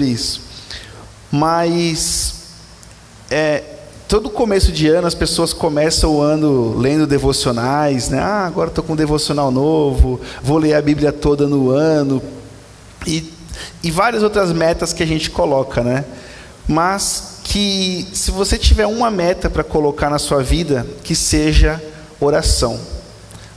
isso. Mas todo começo de ano as pessoas começam o ano lendo devocionais, né? Agora estou com um devocional novo, vou ler a Bíblia toda no ano, e várias outras metas que a gente coloca, né? Mas que se você tiver uma meta para colocar na sua vida, que seja oração.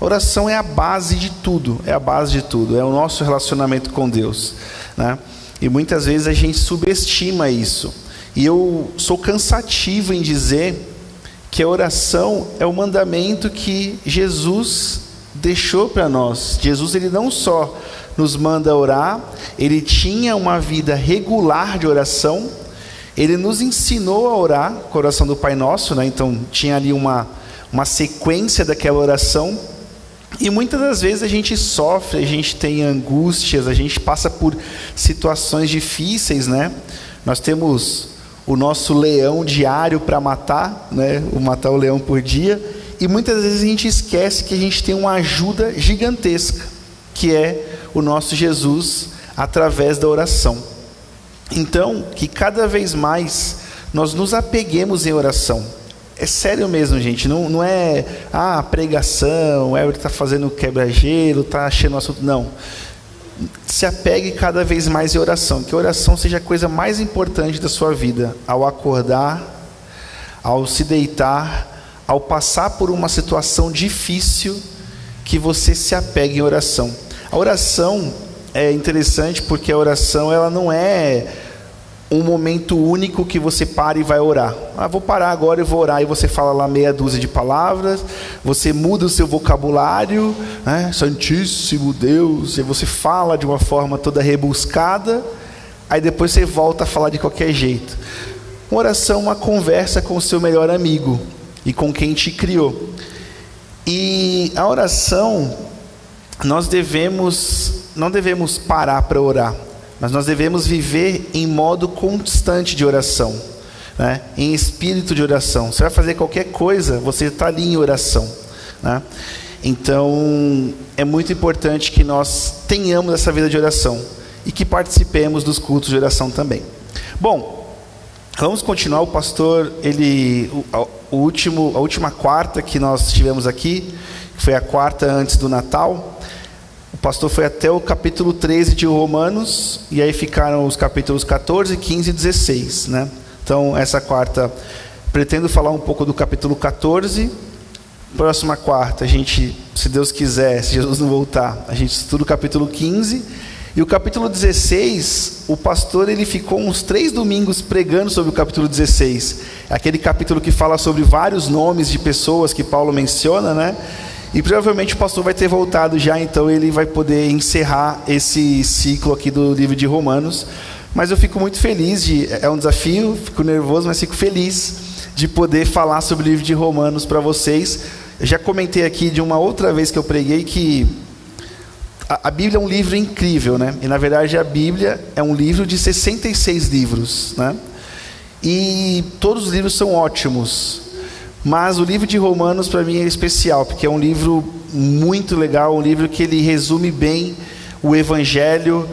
Oração é a base de tudo, é o nosso relacionamento com Deus, né? E muitas vezes a gente subestima isso. E eu sou cansativo em dizer que a oração é o mandamento que Jesus deixou para nós. Jesus, ele não só nos manda orar, ele tinha uma vida regular de oração, ele nos ensinou a orar com a oração do Pai Nosso, né? Então tinha ali uma sequência daquela oração. E muitas das vezes a gente sofre, a gente tem angústias, a gente passa por situações difíceis, né? Nós temos o nosso leão diário para matar, né? Matar o leão por dia. E muitas vezes a gente esquece que a gente tem uma ajuda gigantesca, que é o nosso Jesus, através da oração. Então, que cada vez mais nós nos apeguemos em oração. É sério mesmo, gente, não é pregação, ele está fazendo quebra-gelo, está achando o assunto, não. Se apegue cada vez mais em oração, que a oração seja a coisa mais importante da sua vida, ao acordar, ao se deitar, ao passar por uma situação difícil, que você se apegue em oração. A oração é interessante porque a oração, ela não é um momento único que você para e vai orar. Vou parar agora e vou orar. E você fala lá meia dúzia de palavras, você muda o seu vocabulário, né? Santíssimo Deus, e você fala de uma forma toda rebuscada, aí depois você volta a falar de qualquer jeito. Uma oração é uma conversa com o seu melhor amigo e com quem te criou. E a oração, nós não devemos parar para orar, mas nós devemos viver em modo constante de oração, né? Em espírito de oração. Você vai fazer qualquer coisa, você está ali em oração, né? Então, é muito importante que nós tenhamos essa vida de oração e que participemos dos cultos de oração também. Bom, vamos continuar. O pastor, a última quarta que nós tivemos aqui, que foi a quarta antes do Natal, o pastor foi até o capítulo 13 de Romanos, e aí ficaram os capítulos 14, 15 e 16, né? Então, essa quarta, pretendo falar um pouco do capítulo 14. Próxima quarta, a gente, se Deus quiser, se Jesus não voltar, a gente estuda o capítulo 15. E o capítulo 16, o pastor, ele ficou uns 3 domingos pregando sobre o capítulo 16. Aquele capítulo que fala sobre vários nomes de pessoas que Paulo menciona, né? E provavelmente o pastor vai ter voltado já, então ele vai poder encerrar esse ciclo aqui do livro de Romanos. Mas eu fico muito feliz, é um desafio, fico nervoso, mas fico feliz de poder falar sobre o livro de Romanos para vocês. Eu já comentei aqui de uma outra vez que eu preguei que a Bíblia é um livro incrível, né? E na verdade a Bíblia é um livro de 66 livros, né? E todos os livros são ótimos. Mas o livro de Romanos para mim é especial, porque é um livro muito legal, um livro que ele resume bem o Evangelho,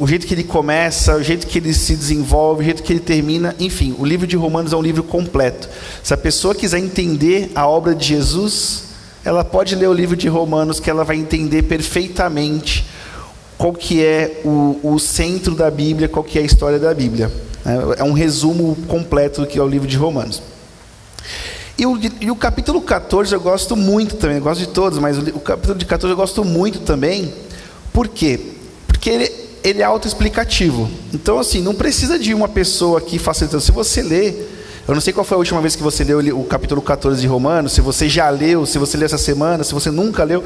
o jeito que ele começa, o jeito que ele se desenvolve, o jeito que ele termina, enfim, o livro de Romanos é um livro completo. Se a pessoa quiser entender a obra de Jesus, ela pode ler o livro de Romanos, que ela vai entender perfeitamente qual que é o centro da Bíblia, qual que é a história da Bíblia. É um resumo completo do que é o livro de Romanos. E o capítulo 14 eu gosto muito também, eu gosto de todos, mas o capítulo de 14 eu gosto muito também. Por quê? Porque ele é autoexplicativo. Então, assim, não precisa de uma pessoa aqui facilitando. Se você ler, eu não sei qual foi a última vez que você leu o capítulo 14 de Romanos, se você já leu, se você leu essa semana, se você nunca leu,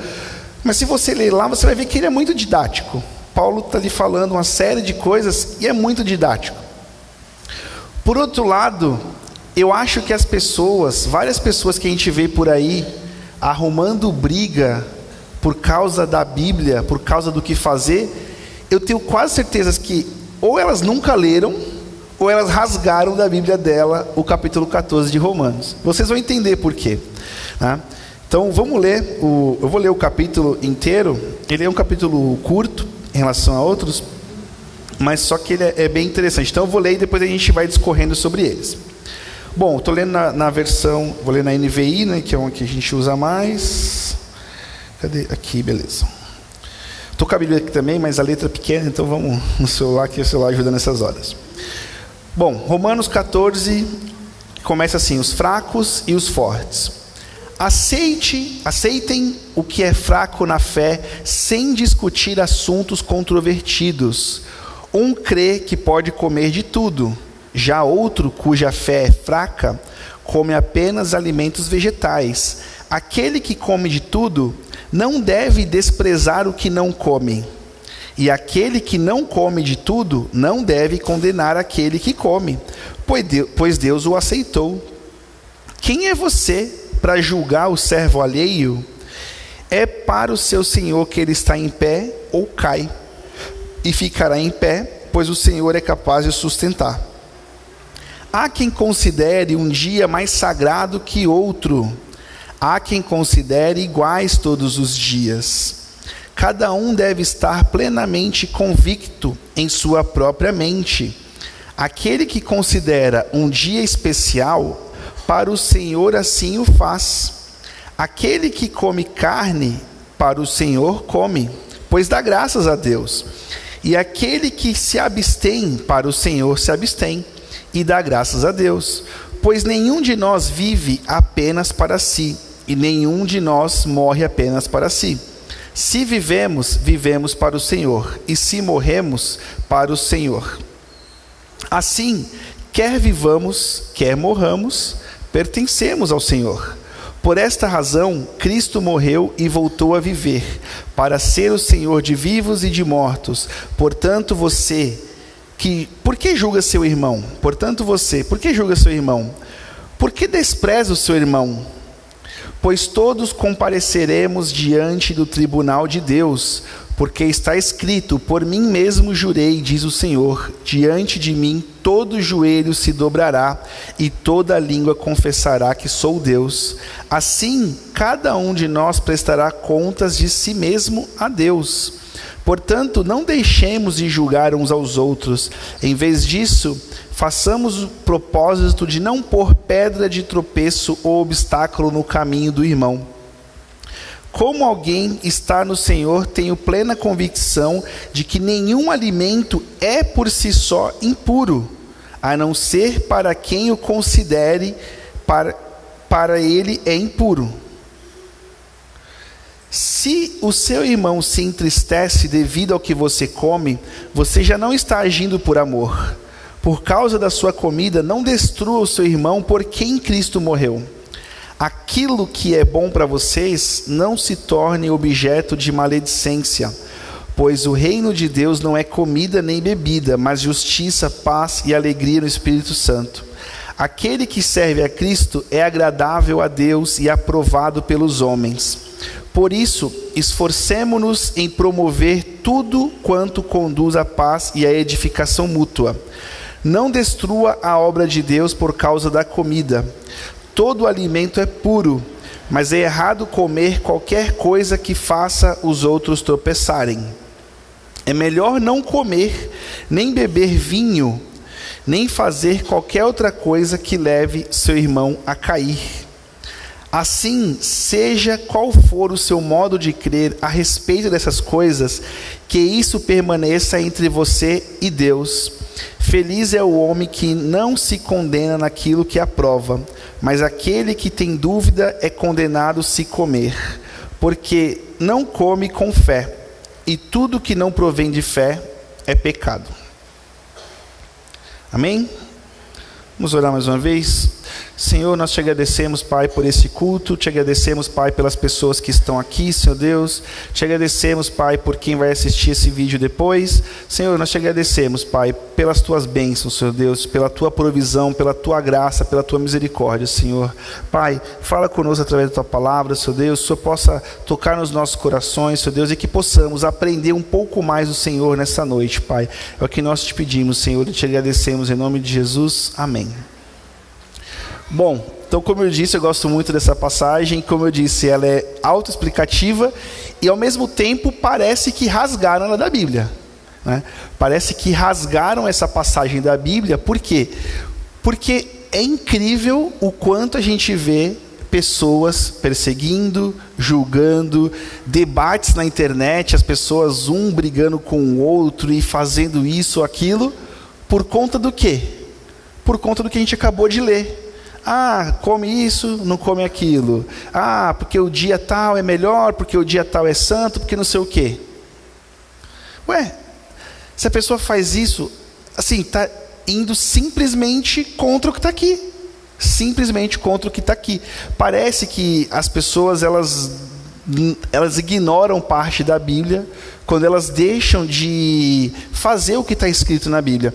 mas se você ler lá, você vai ver que ele é muito didático. Paulo está ali falando uma série de coisas e é muito didático. Por outro lado, eu acho que várias pessoas que a gente vê por aí arrumando briga por causa da Bíblia, por causa do que fazer, eu tenho quase certeza que ou elas nunca leram, ou elas rasgaram da Bíblia dela o capítulo 14 de Romanos. Vocês vão entender por quê, né? Então vamos ler, eu vou ler o capítulo inteiro. Ele é um capítulo curto em relação a outros, mas só que ele é bem interessante. Então eu vou ler e depois a gente vai discorrendo sobre eles. Bom, estou lendo na versão, vou ler na NVI, né, que é uma que a gente usa mais. Cadê? Aqui, beleza. Estou com a Bíblia aqui também, mas a letra é pequena, então vamos no celular, que o celular ajuda nessas horas. Bom, Romanos 14, começa assim: os fracos e os fortes. Aceitem o que é fraco na fé, sem discutir assuntos controvertidos. Um crê que pode comer de tudo, já outro, cuja fé é fraca, come apenas alimentos vegetais. Aquele que come de tudo não deve desprezar o que não come, e aquele que não come de tudo não deve condenar aquele que come, pois Deus o aceitou. Quem é você para julgar o servo alheio? É para o seu Senhor que ele está em pé ou cai, e ficará em pé, pois o Senhor é capaz de sustentar. Há quem considere um dia mais sagrado que outro, há quem considere iguais todos os dias. Cada um deve estar plenamente convicto em sua própria mente. Aquele que considera um dia especial, para o Senhor assim o faz. Aquele que come carne, para o Senhor come, pois dá graças a Deus. E aquele que se abstém, para o Senhor se abstém, e dá graças a Deus. Pois nenhum de nós vive apenas para si, e nenhum de nós morre apenas para si. Se vivemos, vivemos para o Senhor, e se morremos, para o Senhor. Assim, quer vivamos, quer morramos, pertencemos ao Senhor. Por esta razão, Cristo morreu e voltou a viver, para ser o Senhor de vivos e de mortos. Portanto, por que julga seu irmão? Por que julga seu irmão? Por que despreza o seu irmão? Pois todos compareceremos diante do tribunal de Deus, porque está escrito: por mim mesmo jurei, diz o Senhor, diante de mim todo joelho se dobrará e toda língua confessará que sou Deus. Assim, cada um de nós prestará contas de si mesmo a Deus. Portanto, não deixemos de julgar uns aos outros. Em vez disso, façamos o propósito de não pôr pedra de tropeço ou obstáculo no caminho do irmão. Como alguém está no Senhor, tenho plena convicção de que nenhum alimento é por si só impuro, a não ser para quem o considere, para ele é impuro. Se o seu irmão se entristece devido ao que você come, você já não está agindo por amor. Por causa da sua comida, não destrua o seu irmão por quem Cristo morreu. Aquilo que é bom para vocês não se torne objeto de maledicência, pois o reino de Deus não é comida nem bebida, mas justiça, paz e alegria no Espírito Santo. Aquele que serve a Cristo é agradável a Deus e aprovado pelos homens. Por isso, esforcemo-nos em promover tudo quanto conduz à paz e à edificação mútua. Não destrua a obra de Deus por causa da comida. Todo alimento é puro, mas é errado comer qualquer coisa que faça os outros tropeçarem. É melhor não comer, nem beber vinho, nem fazer qualquer outra coisa que leve seu irmão a cair. Assim, seja qual for o seu modo de crer a respeito dessas coisas, que isso permaneça entre você e Deus. Feliz é o homem que não se condena naquilo que aprova, mas aquele que tem dúvida é condenado se comer, porque não come com fé, e tudo que não provém de fé é pecado. Amém? Vamos orar mais uma vez. Senhor, nós te agradecemos, Pai, por esse culto, te agradecemos, Pai, pelas pessoas que estão aqui, Senhor Deus, te agradecemos, Pai, por quem vai assistir esse vídeo depois. Senhor, nós te agradecemos, Pai, pelas tuas bênçãos, Senhor Deus, pela tua provisão, pela tua graça, pela tua misericórdia, Senhor. Pai, fala conosco através da tua palavra, Senhor Deus, que o Senhor possa tocar nos nossos corações, Senhor Deus, e que possamos aprender um pouco mais do Senhor nessa noite, Pai. É o que nós te pedimos, Senhor, e te agradecemos em nome de Jesus. Amém. Bom, então como eu disse, eu gosto muito dessa passagem. Como eu disse, ela é autoexplicativa e ao mesmo tempo parece que rasgaram ela da Bíblia. né? Parece que rasgaram essa passagem da Bíblia. Por quê? Porque é incrível o quanto a gente vê pessoas perseguindo, julgando, debates na internet, as pessoas um brigando com o outro e fazendo isso ou aquilo, por conta do quê? Por conta do que a gente acabou de ler. Ah, come isso, não come aquilo. Ah, porque o dia tal é melhor, porque o dia tal é santo, porque não sei o quê. Ué, se a pessoa faz isso, assim, está indo simplesmente contra o que está aqui. Simplesmente contra o que está aqui. Parece que as pessoas, elas ignoram parte da Bíblia quando elas deixam de fazer o que está escrito na Bíblia.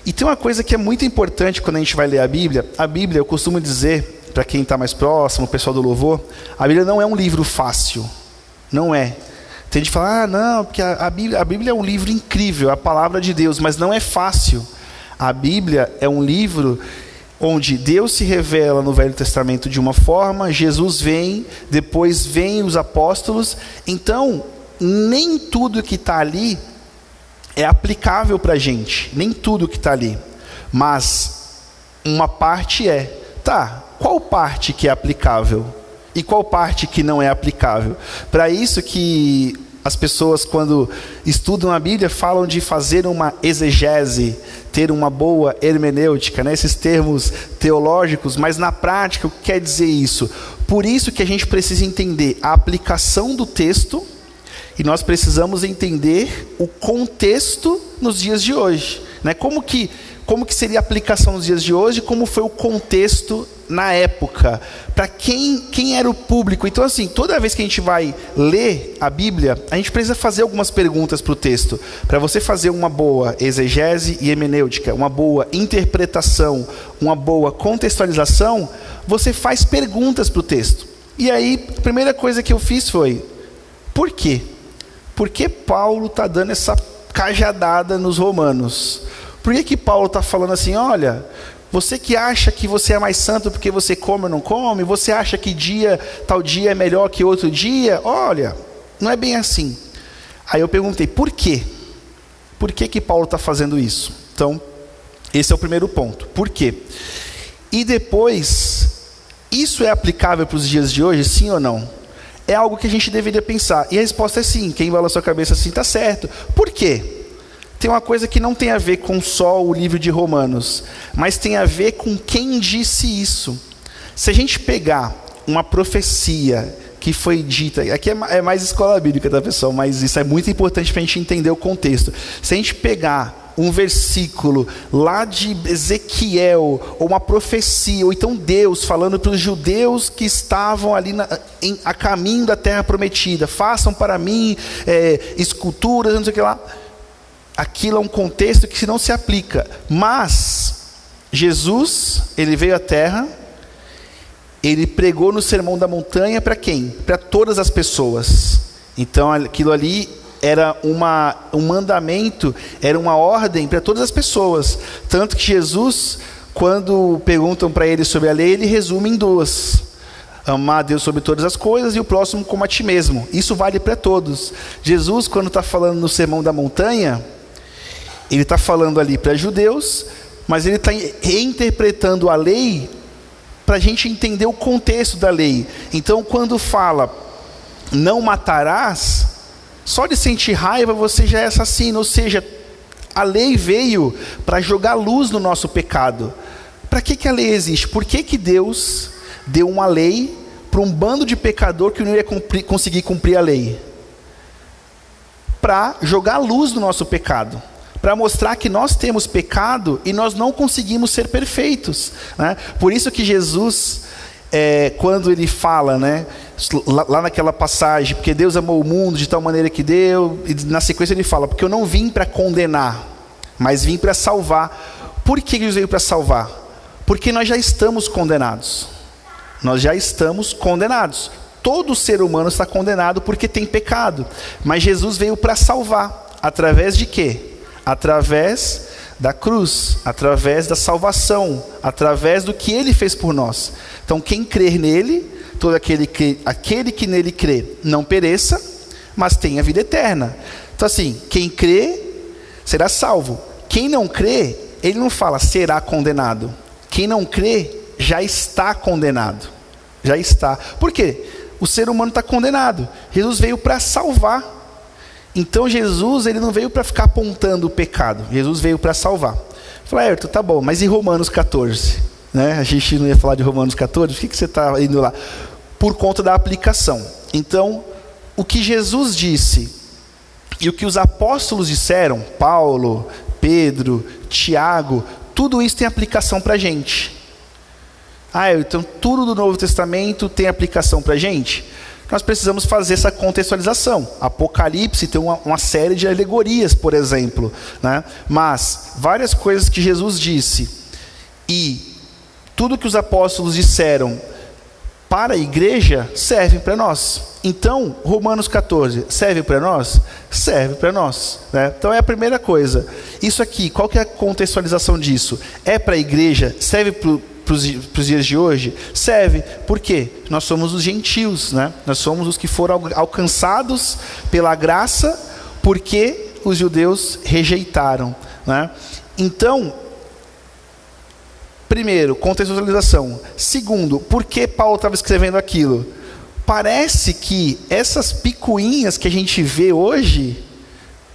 E tem uma coisa que é muito importante quando a gente vai ler a Bíblia, eu costumo dizer, para quem está mais próximo, o pessoal do louvor, a Bíblia não é um livro fácil. Não é. Tem gente que fala, ah, não, porque a Bíblia é um livro incrível, a palavra de Deus, mas não é fácil. A Bíblia é um livro onde Deus se revela no Velho Testamento de uma forma, Jesus vem, depois vem os apóstolos. Então, nem tudo que está ali é aplicável para a gente, nem tudo que está ali, mas uma parte é. Tá, qual parte que é aplicável? E qual parte que não é aplicável? Para isso que as pessoas, quando estudam a Bíblia, falam de fazer uma exegese, ter uma boa hermenêutica, né? Esses termos teológicos, mas na prática, o que quer dizer isso? Por isso que a gente precisa entender a aplicação do texto, e nós precisamos entender o contexto nos dias de hoje, né? Como que seria a aplicação nos dias de hoje, como foi o contexto na época, para quem era o público. Então, assim, toda vez que a gente vai ler a Bíblia, a gente precisa fazer algumas perguntas para o texto. Para você fazer uma boa exegese e hermenêutica, uma boa interpretação, uma boa contextualização, você faz perguntas para o texto. E aí, a primeira coisa que eu fiz foi, por quê? Por que Paulo está dando essa cajadada nos romanos? Por que Paulo está falando assim, olha, você que acha que você é mais santo porque você come ou não come, você acha que tal dia é melhor que outro dia, olha, não é bem assim. Aí eu perguntei, por quê? Por que Paulo está fazendo isso? Então, esse é o primeiro ponto, por quê? E depois, isso é aplicável para os dias de hoje, sim ou não? É algo que a gente deveria pensar, e a resposta é sim. Quem vai na sua cabeça assim, está certo. Por quê? Tem uma coisa que não tem a ver com só o livro de Romanos, mas tem a ver com quem disse isso. Se a gente pegar uma profecia que foi dita, aqui é mais escola bíblica, tá, pessoal? Mas isso é muito importante para a gente entender o contexto. Se a gente pegar um versículo lá de Ezequiel, ou uma profecia, ou então Deus falando para os judeus que estavam ali a caminho da terra prometida, façam para mim esculturas, não sei o que lá. Aquilo é um contexto que não se aplica. Mas Jesus, ele veio à terra, ele pregou no Sermão da Montanha para quem? Para todas as pessoas. Então aquilo ali era um mandamento, era uma ordem para todas as pessoas. Tanto que Jesus, quando perguntam para ele sobre a lei, ele resume em duas: amar a Deus sobre todas as coisas e o próximo como a ti mesmo. Isso vale para todos. Jesus, quando está falando no Sermão da Montanha, ele está falando ali para judeus, mas ele está reinterpretando a lei para a gente entender o contexto da lei. Então, quando fala, não matarás, só de sentir raiva você já é assassino. Ou seja, a lei veio para jogar luz no nosso pecado. Para que a lei existe? Por que Deus deu uma lei para um bando de pecador que não ia conseguir cumprir a lei? Para jogar luz no nosso pecado, para mostrar que nós temos pecado e nós não conseguimos ser perfeitos, né? Por isso que Jesus, quando ele fala, né, lá naquela passagem, porque Deus amou o mundo de tal maneira que deu, e na sequência ele fala, porque eu não vim para condenar, mas vim para salvar. Por que Jesus veio para salvar? Porque nós já estamos condenados. Nós já estamos condenados. Todo ser humano está condenado porque tem pecado, mas Jesus veio para salvar. Através de quê? Através da cruz, através da salvação, através do que ele fez por nós. Então quem crer nele, todo aquele que nele crê, não pereça, mas tenha vida eterna. Então assim, quem crê será salvo. Quem não crê, ele não fala será condenado. Quem não crê já está condenado. Já está. Por quê? O ser humano está condenado. Jesus veio para salvar. Então Jesus, ele não veio para ficar apontando o pecado. Jesus veio para salvar. Falei, Ayrton, tá bom, mas e Romanos 14? Né? A gente não ia falar de Romanos 14, por que você está indo lá? Por conta da aplicação. Então, o que Jesus disse e o que os apóstolos disseram, Paulo, Pedro, Tiago, tudo isso tem aplicação para a gente. Então tudo do Novo Testamento tem aplicação para a gente? Nós precisamos fazer essa contextualização. Apocalipse tem uma série de alegorias, por exemplo, né? Mas várias coisas que Jesus disse e tudo que os apóstolos disseram para a igreja serve para nós. Então, Romanos 14 serve para nós? Serve para nós, né? Então é a primeira coisa. Isso aqui, qual que é a contextualização disso? É para a igreja? Serve para os dias de hoje? Serve. Por quê? Nós somos os gentios, né? Nós somos os que foram alcançados pela graça porque os judeus rejeitaram, né? Então, primeiro, contextualização. Segundo, por que Paulo estava escrevendo aquilo? Parece que essas picuinhas que a gente vê hoje,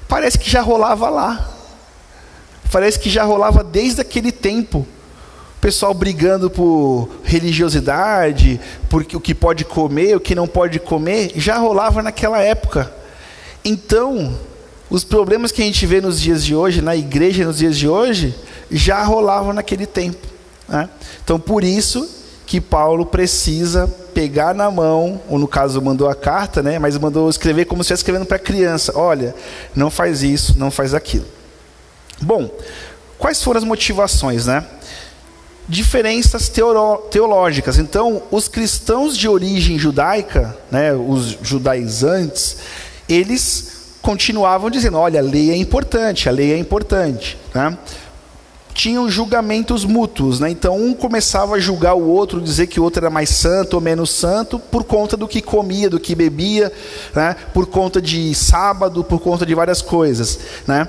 parece que já rolava lá. Parece que já rolava desde aquele tempo. O pessoal brigando por religiosidade, por o que pode comer, o que não pode comer, já rolava naquela época. Então, os problemas que a gente vê nos dias de hoje, na igreja nos dias de hoje, já rolavam naquele tempo, né? Então, por isso que Paulo precisa pegar na mão, ou no caso mandou a carta, né? Mas mandou escrever como se estivesse escrevendo para criança. Olha, não faz isso, não faz aquilo. Bom, quais foram as motivações, né? Diferenças teológicas. Então, os cristãos de origem judaica, né, os judaizantes, eles continuavam dizendo, olha, a lei é importante, a lei é importante, né? Tinham julgamentos mútuos, né? Então um começava a julgar o outro, dizer que o outro era mais santo ou menos santo, por conta do que comia, do que bebia, né? Por conta de sábado, por conta de várias coisas, né?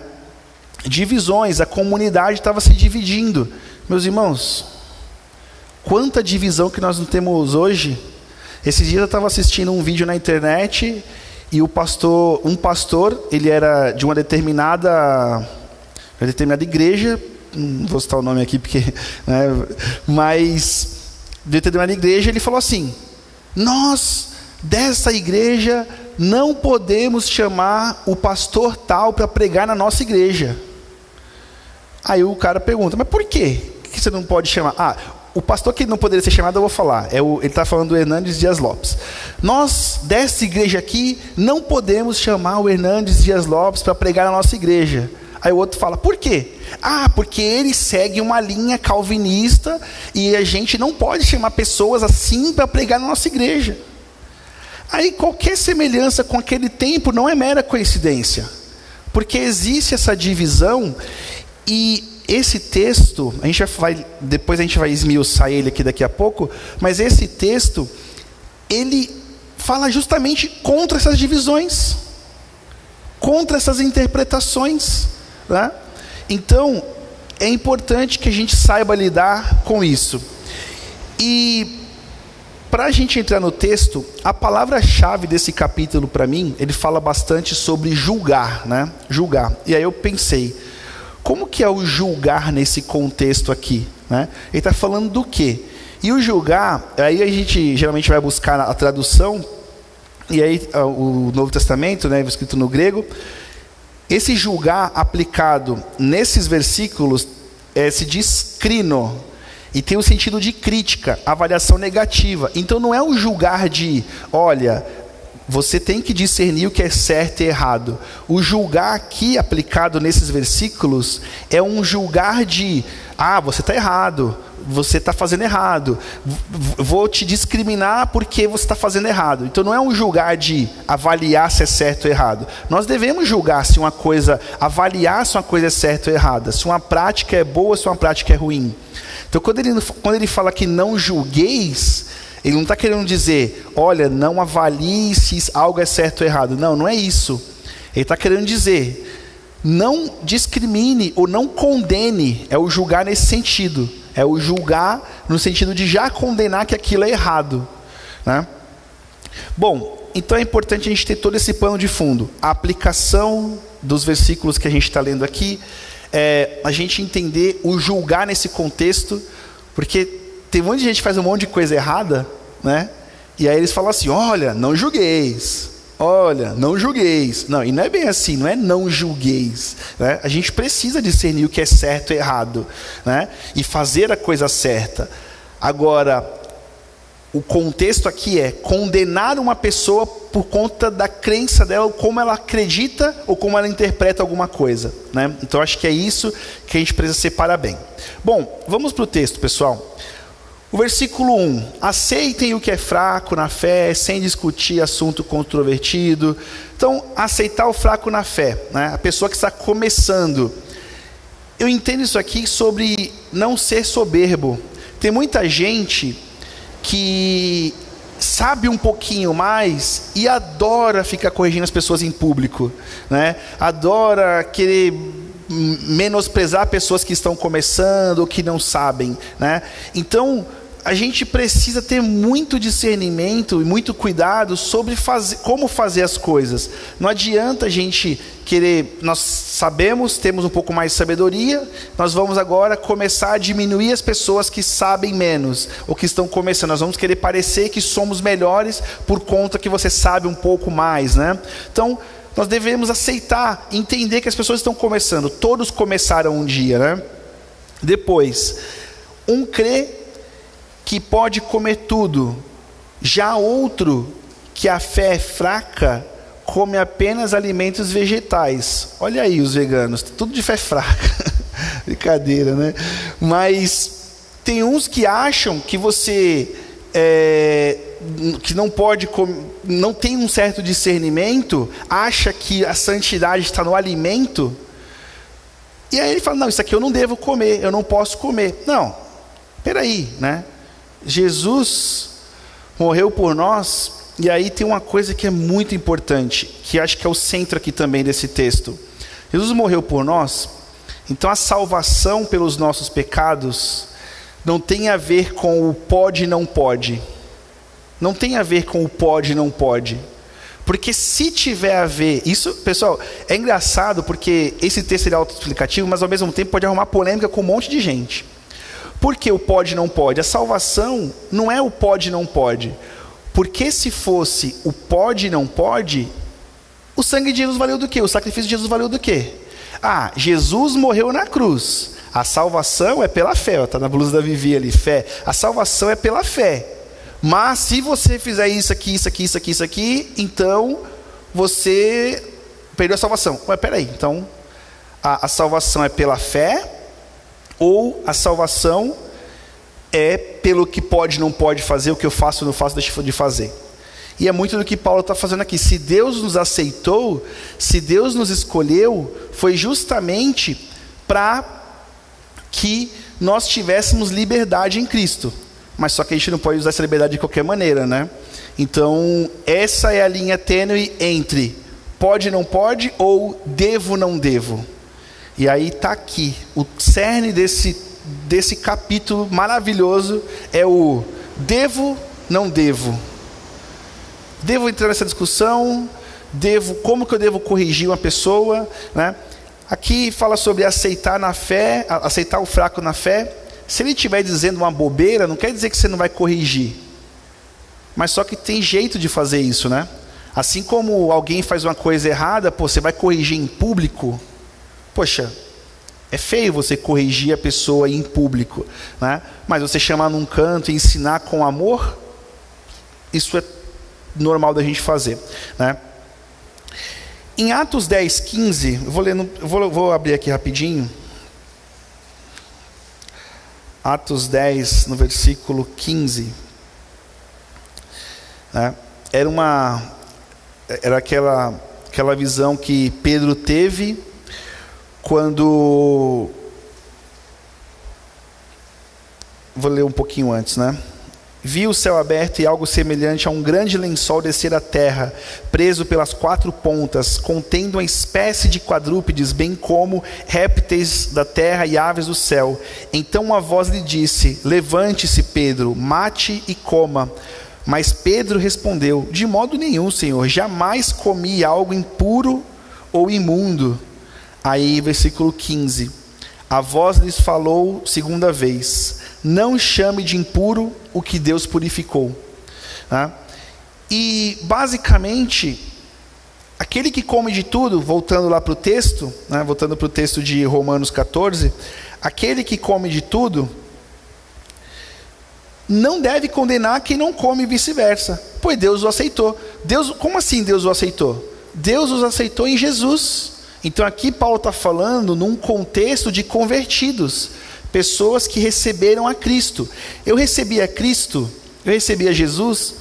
Divisões, a comunidade estava se dividindo. Meus irmãos, quanta divisão que nós não temos hoje. Esses dias eu estava assistindo um vídeo na internet e um pastor, ele era de uma determinada igreja, não vou citar o nome aqui porque, né, mas de determinada igreja, ele falou assim: nós dessa igreja não podemos chamar o pastor tal para pregar na nossa igreja. Aí o cara pergunta, mas por quê? Que você não pode chamar? O pastor que não poderia ser chamado, eu vou falar. Ele está falando do Hernandes Dias Lopes. Nós, dessa igreja aqui, não podemos chamar o Hernandes Dias Lopes para pregar na nossa igreja. Aí o outro fala, por quê? Porque ele segue uma linha calvinista e a gente não pode chamar pessoas assim para pregar na nossa igreja. Aí qualquer semelhança com aquele tempo não é mera coincidência. Porque existe essa divisão e esse texto, depois a gente vai esmiuçar ele aqui daqui a pouco, mas esse texto, ele fala justamente contra essas divisões, contra essas interpretações, né? Então, é importante que a gente saiba lidar com isso. E, para a gente entrar no texto, a palavra-chave desse capítulo, para mim, ele fala bastante sobre julgar, né? Julgar. E aí eu pensei, como que é o julgar nesse contexto aqui, né? Ele está falando do quê? E o julgar, aí a gente geralmente vai buscar a tradução, e aí o Novo Testamento, né, escrito no grego. Esse julgar aplicado nesses versículos se diz crino, e tem o sentido de crítica, avaliação negativa. Então não é o julgar de, olha, você tem que discernir o que é certo e errado. O julgar aqui aplicado nesses versículos é um julgar de, você está errado, você está fazendo errado, vou te discriminar porque você está fazendo errado. Então não é um julgar de avaliar se é certo ou errado. Nós devemos julgar se uma coisa, avaliar se uma coisa é certa ou errada, se uma prática é boa, se uma prática é ruim. Então quando ele fala que não julgueis, ele não está querendo dizer, olha, não avalie se algo é certo ou errado. Não, não é isso. Ele está querendo dizer, não discrimine ou não condene, é o julgar nesse sentido, é o julgar no sentido de já condenar que aquilo é errado, né? Bom, então é importante a gente ter todo esse pano de fundo. A aplicação dos versículos que a gente está lendo aqui, a gente entender o julgar nesse contexto, porque tem um monte de gente que faz um monte de coisa errada, né? E aí eles falam assim, olha, não julgueis. Olha, não julgueis. Não, e não é bem assim, não é não julgueis, né? A gente precisa discernir o que é certo e errado, né? E fazer a coisa certa. Agora, o contexto aqui é condenar uma pessoa por conta da crença dela, ou como ela acredita, ou como ela interpreta alguma coisa, né? Então acho que é isso que a gente precisa separar bem. Bom, vamos para o texto, pessoal. O versículo 1, aceitem o que é fraco na fé, sem discutir assunto controvertido. Então, aceitar o fraco na fé, né? A pessoa que está começando. Eu entendo isso aqui sobre não ser soberbo. Tem muita gente que sabe um pouquinho mais e adora ficar corrigindo as pessoas em público, né? Adora querer menosprezar pessoas que estão começando ou que não sabem, né? Então, a gente precisa ter muito discernimento e muito cuidado sobre como fazer as coisas. Não adianta a gente querer, nós sabemos, temos um pouco mais de sabedoria, nós vamos agora começar a diminuir as pessoas que sabem menos, ou que estão começando. Nós vamos querer parecer que somos melhores por conta que você sabe um pouco mais, né? Então, nós devemos aceitar, entender que as pessoas estão começando. Todos começaram um dia, né? Depois, um crê que pode comer tudo, já outro, que a fé é fraca, come apenas alimentos vegetais. Olha aí os veganos, tudo de fé fraca. Brincadeira, né? Mas tem uns que acham que você que não pode não tem um certo discernimento, acha que a santidade está no alimento, e aí ele fala, não, isso aqui eu não devo comer, eu não posso comer. Não, peraí, né? Jesus morreu por nós, e aí tem uma coisa que é muito importante, que acho que é o centro aqui também desse texto. Jesus morreu por nós, então a salvação pelos nossos pecados não tem a ver com o pode e não pode. Não tem a ver com o pode e não pode. Porque se tiver a ver, isso, pessoal, é engraçado porque esse texto é autoexplicativo, mas ao mesmo tempo pode arrumar polêmica com um monte de gente. Por que o pode e não pode? A salvação não é o pode e não pode. Porque se fosse o pode e não pode, o sangue de Jesus valeu do quê? O sacrifício de Jesus valeu do quê? Ah, Jesus morreu na cruz. A salvação é pela fé. Está na blusa da Vivi ali, fé. A salvação é pela fé. Mas se você fizer isso aqui, isso aqui, isso aqui, isso aqui, então você perdeu a salvação. Ué, peraí, então a salvação é pela fé, ou a salvação é pelo que pode, não pode fazer, o que eu faço, não faço, deixo de fazer. E é muito do que Paulo está fazendo aqui. Se Deus nos aceitou, se Deus nos escolheu, foi justamente para que nós tivéssemos liberdade em Cristo. Mas só que a gente não pode usar essa liberdade de qualquer maneira, né? Então, essa é a linha tênue entre pode, não pode, ou devo, não devo. E aí está aqui, o cerne desse capítulo maravilhoso é o devo, não devo. Devo entrar nessa discussão, como que eu devo corrigir uma pessoa, né? Aqui fala sobre aceitar na fé, aceitar o fraco na fé. Se ele estiver dizendo uma bobeira, não quer dizer que você não vai corrigir. Mas só que tem jeito de fazer isso, né? Assim como alguém faz uma coisa errada, você vai corrigir em público. Poxa, é feio você corrigir a pessoa em público, né? Mas você chamar num canto e ensinar com amor, isso é normal da gente fazer, né? Em Atos 10, 15, vou abrir aqui rapidinho. Atos 10, no versículo 15. Né? Era aquela visão que Pedro teve quando... Vou ler um pouquinho antes, né? Vi o céu aberto e algo semelhante a um grande lençol descer à terra, preso pelas 4 pontas, contendo uma espécie de quadrúpedes, bem como répteis da terra e aves do céu. Então uma voz lhe disse: levante-se, Pedro, mate e coma. Mas Pedro respondeu: de modo nenhum, Senhor, jamais comi algo impuro ou imundo. Aí, versículo 15, a voz lhes falou segunda vez: não chame de impuro o que Deus purificou. E basicamente, aquele que come de tudo, voltando lá para o texto, voltando para o texto de Romanos 14, aquele que come de tudo não deve condenar quem não come e vice-versa, pois Deus o aceitou. Como assim Deus o aceitou? Deus os aceitou em Jesus. Então aqui Paulo está falando num contexto de convertidos, pessoas que receberam a Cristo. Eu recebi a Cristo, eu recebi a Jesus,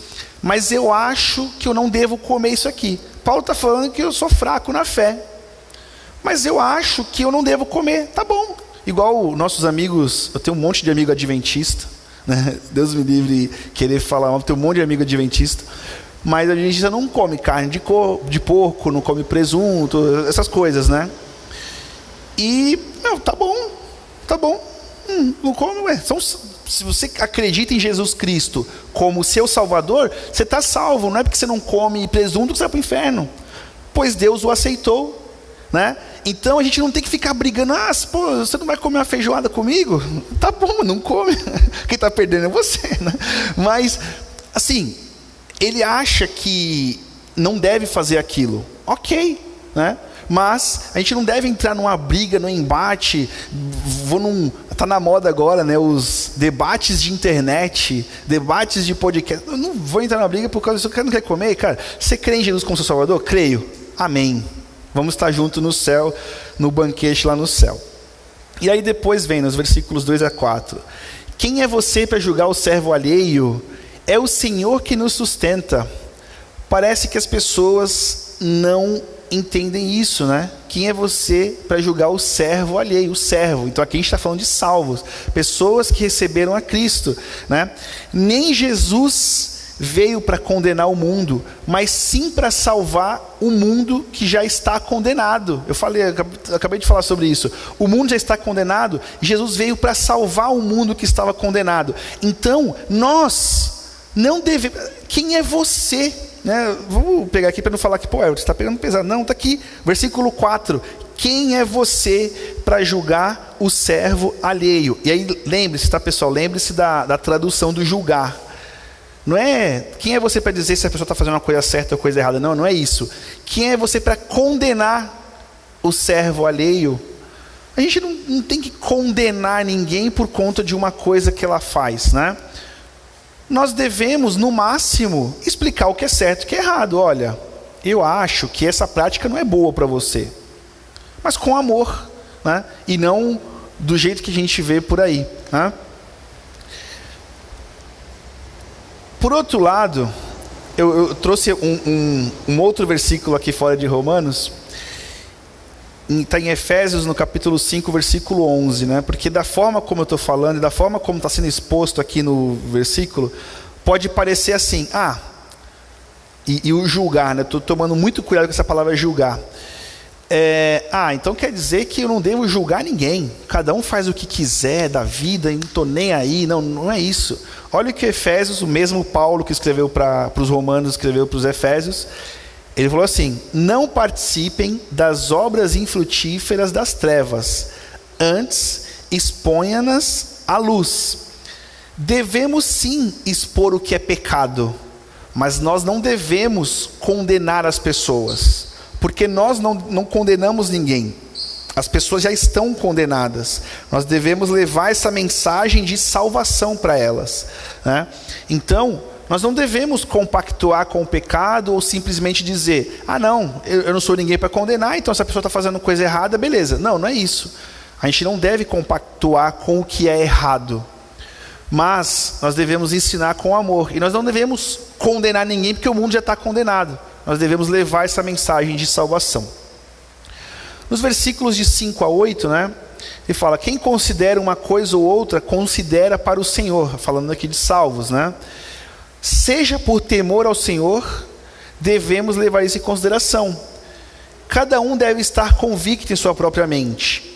mas eu acho que eu não devo comer isso aqui. Paulo está falando que eu sou fraco na fé, mas eu acho que eu não devo comer. Tá bom. Igual nossos amigos, eu tenho um monte de amigo adventista, né? Deus me livre querer falar, eu tenho um monte de amigo adventista, mas a adventista não come carne de porco, não come presunto, essas coisas, né? E, tá bom. Não come, ué. Se você acredita em Jesus Cristo como seu Salvador, você está salvo. Não é porque você não come presunto que você vai para o inferno, pois Deus o aceitou, né? Então a gente não tem que ficar brigando. Você não vai comer uma feijoada comigo? Tá bom, não come. Quem está perdendo é você, né? Mas assim, ele acha que não deve fazer aquilo, ok, né? Mas a gente não deve entrar numa briga, num embate. Tá na moda agora, né? Os debates de internet, debates de podcast. Eu não vou entrar na briga por causa disso. Você não quer comer, cara? Você crê em Jesus como seu Salvador? Creio. Amém. Vamos estar juntos no céu, no banquete lá no céu. E aí depois vem nos versículos 2 a 4. Quem é você para julgar o servo alheio? É o Senhor que nos sustenta. Parece que as pessoas não entendem isso, né? Quem é você para julgar o servo alheio? O servo. Então aqui a gente está falando de salvos, pessoas que receberam a Cristo, né? Nem Jesus veio para condenar o mundo, mas sim para salvar o mundo que já está condenado. Eu acabei de falar sobre isso. O mundo já está condenado, e Jesus veio para salvar o mundo que estava condenado. Então nós não devemos. Quem é você? Né? Vou pegar aqui para não falar que, você está pegando pesado. Não, está aqui, versículo 4. Quem é você para julgar o servo alheio? E aí, lembre-se, tá, pessoal? Lembre-se da tradução do julgar. Não é quem é você para dizer se a pessoa está fazendo uma coisa certa ou coisa errada. Não é isso. Quem é você para condenar o servo alheio? A gente não tem que condenar ninguém por conta de uma coisa que ela faz, né? Nós devemos, no máximo, explicar o que é certo e o que é errado. Olha, eu acho que essa prática não é boa para você, mas com amor, né? E não do jeito que a gente vê por aí, né? Por outro lado, eu trouxe um outro versículo aqui fora de Romanos. Está em Efésios, no capítulo 5, versículo 11, né? Porque da forma como eu estou falando, e da forma como está sendo exposto aqui no versículo, pode parecer assim, e o julgar, né? Estou tomando muito cuidado com essa palavra julgar. Então quer dizer que eu não devo julgar ninguém, cada um faz o que quiser da vida, e não estou nem aí. Não é isso. Olha o que Efésios, o mesmo Paulo que escreveu para os Romanos, escreveu para os Efésios. Ele falou assim: não participem das obras infrutíferas das trevas, antes exponha-nas à luz. Devemos sim expor o que é pecado, mas nós não devemos condenar as pessoas, porque nós não condenamos ninguém. As pessoas já estão condenadas. Nós devemos levar essa mensagem de salvação para elas, né? Então, nós não devemos compactuar com o pecado ou simplesmente dizer: eu não sou ninguém para condenar, então se a pessoa está fazendo coisa errada, beleza. Não é isso. A gente não deve compactuar com o que é errado, mas nós devemos ensinar com amor. E nós não devemos condenar ninguém porque o mundo já está condenado. Nós devemos levar essa mensagem de salvação. Nos versículos de 5 a 8, né, Ele fala, quem considera uma coisa ou outra, considera para o Senhor, falando aqui de salvos, né? Seja por temor ao Senhor, devemos levar isso em consideração. Cada um deve estar convicto em sua própria mente.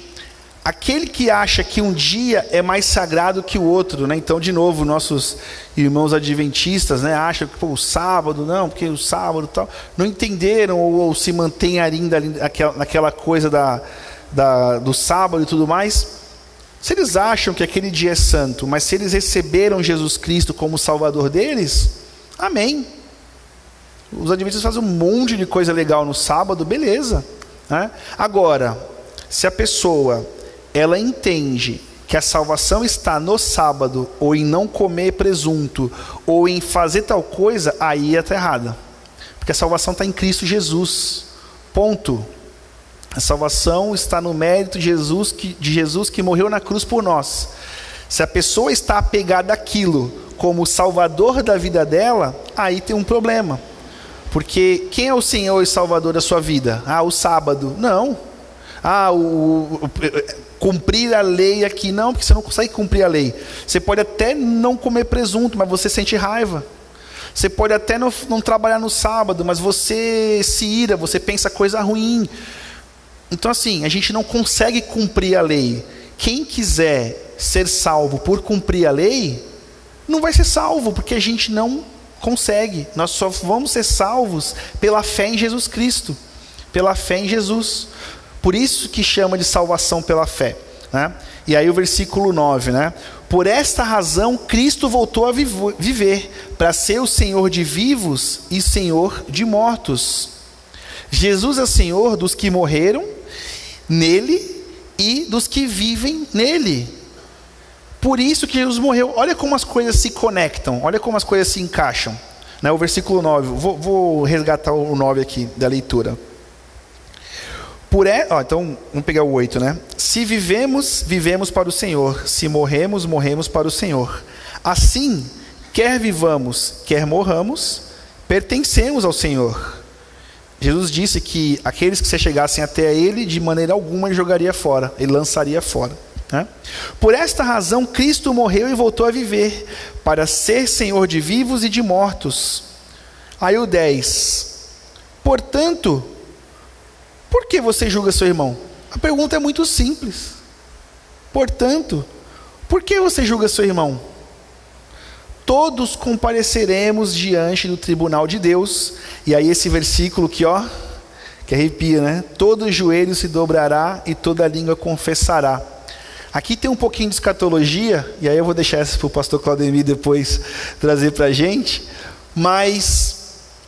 Aquele que acha que um dia é mais sagrado que o outro, né? Então, de novo, nossos irmãos adventistas, né, acham que o sábado, não, porque o sábado tal, não entenderam ou se mantém ainda naquela coisa do sábado e tudo mais. Se eles acham que aquele dia é santo, mas se eles receberam Jesus Cristo como Salvador deles, amém. Os adventistas fazem um monte de coisa legal no sábado, beleza, né? Agora, se a pessoa ela entende que a salvação está no sábado, ou em não comer presunto, ou em fazer tal coisa, aí está errada. Porque a salvação está em Cristo Jesus. Ponto. A salvação está no mérito de Jesus que morreu na cruz por nós. Se a pessoa está apegada àquilo como Salvador da vida dela, aí tem um problema. Porque quem é o Senhor e Salvador da sua vida? O sábado. Não. Cumprir a lei aqui. Não, porque você não consegue cumprir a lei. Você pode até não comer presunto, mas você sente raiva. Você pode até não trabalhar no sábado, mas você se ira, você pensa coisa ruim. Então assim, a gente não consegue cumprir a lei. Quem quiser ser salvo por cumprir a lei, não vai ser salvo, porque a gente não consegue. Nós só vamos ser salvos pela fé em Jesus Cristo. Pela fé em Jesus. Por isso que chama de salvação pela fé, né? E aí o versículo 9, né? Por esta razão Cristo voltou a viver, para ser o Senhor de vivos e Senhor de mortos. Jesus é Senhor dos que morreram nele e dos que vivem nele. Por isso que Jesus morreu. Olha como as coisas se conectam, olha como as coisas se encaixam, né? O versículo 9, vou resgatar o 9 aqui da leitura. Então, vamos pegar o 8, né? Se vivemos, vivemos para o Senhor. Se morremos, morremos para o Senhor. Assim, quer vivamos, quer morramos, pertencemos ao Senhor. Jesus disse que aqueles que se chegassem até Ele, de maneira alguma Ele jogaria fora, Ele lançaria fora, né? Por esta razão, Cristo morreu e voltou a viver, para ser Senhor de vivos e de mortos. Aí o 10. Portanto, por que você julga seu irmão? A pergunta é muito simples. Portanto, por que você julga seu irmão? Todos compareceremos diante do tribunal de Deus. E aí esse versículo aqui, que arrepia, né? Todo joelho se dobrará e toda língua confessará. Aqui tem um pouquinho de escatologia, e aí eu vou deixar essa para o pastor Claudemir depois trazer para a gente, mas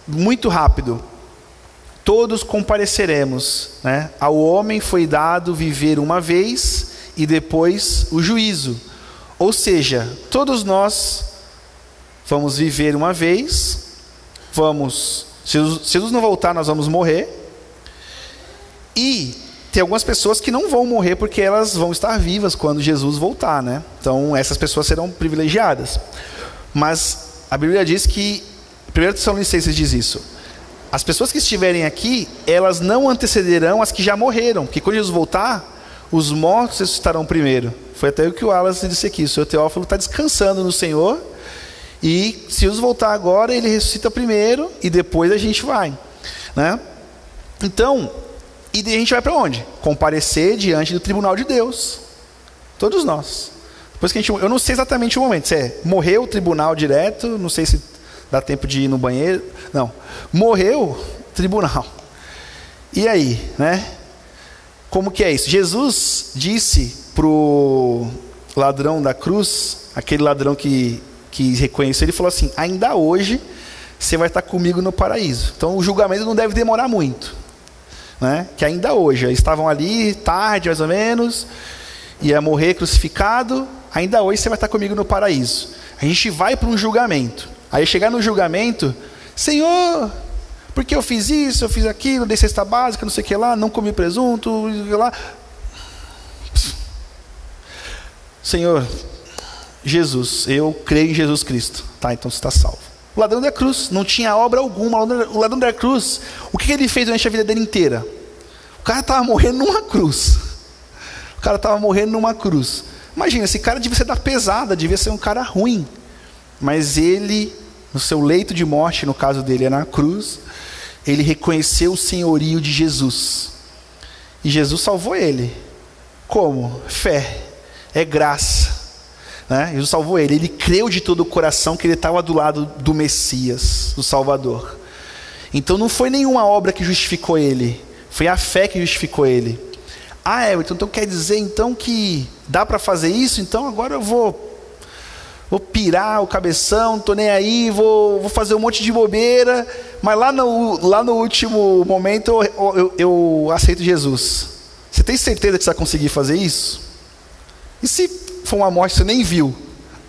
muito rápido. Todos compareceremos, né? Ao homem foi dado viver uma vez e depois o juízo. Ou seja, todos nós vamos viver uma vez, se Jesus não voltar, nós vamos morrer. E tem algumas pessoas que não vão morrer porque elas vão estar vivas quando Jesus voltar, né? Então essas pessoas serão privilegiadas. Mas a Bíblia diz que, 1 Tessalonicenses diz isso, as pessoas que estiverem aqui, elas não antecederão as que já morreram, porque quando Jesus voltar, os mortos ressuscitarão primeiro. Foi até o que o Wallace disse aqui, o seu Teófilo está descansando no Senhor, e se Jesus voltar agora, ele ressuscita primeiro, e depois a gente vai, né? Então, e a gente vai para onde? Comparecer diante do tribunal de Deus, todos nós. Depois que eu não sei exatamente o momento, se morreu o tribunal direto, não sei se dá tempo de ir no banheiro, não, morreu, tribunal, e aí, né? Como que é isso? Jesus disse pro ladrão da cruz, aquele ladrão que reconheceu, ele falou assim, ainda hoje você vai estar comigo no paraíso. Então o julgamento não deve demorar muito, né? Que ainda hoje, eles estavam ali, tarde mais ou menos, ia morrer crucificado, ainda hoje você vai estar comigo no paraíso. A gente vai para um julgamento. Aí chegar no julgamento, Senhor, porque eu fiz isso, eu fiz aquilo, dei cesta básica, não sei o que lá, não comi presunto, lá. Senhor, Jesus, eu creio em Jesus Cristo. Tá, então você está salvo. O ladrão da cruz não tinha obra alguma. O ladrão da cruz, o que ele fez durante a vida dele inteira? O cara estava morrendo numa cruz. O cara estava morrendo numa cruz. Imagina, esse cara devia ser da pesada, devia ser um cara ruim. Mas ele, no seu leito de morte, no caso dele é na cruz, ele reconheceu o senhorio de Jesus. E Jesus salvou ele. Como? Fé. É graça. Né? Jesus salvou ele. Ele creu de todo o coração que ele estava do lado do Messias, do Salvador. Então não foi nenhuma obra que justificou ele. Foi a fé que justificou ele. Ah, Everton, então quer dizer então que dá para fazer isso? Então agora eu vou pirar o cabeção, não estou nem aí, vou fazer um monte de bobeira, mas lá no último momento eu aceito Jesus. Você tem certeza que você vai conseguir fazer isso? E se for uma morte que você nem viu?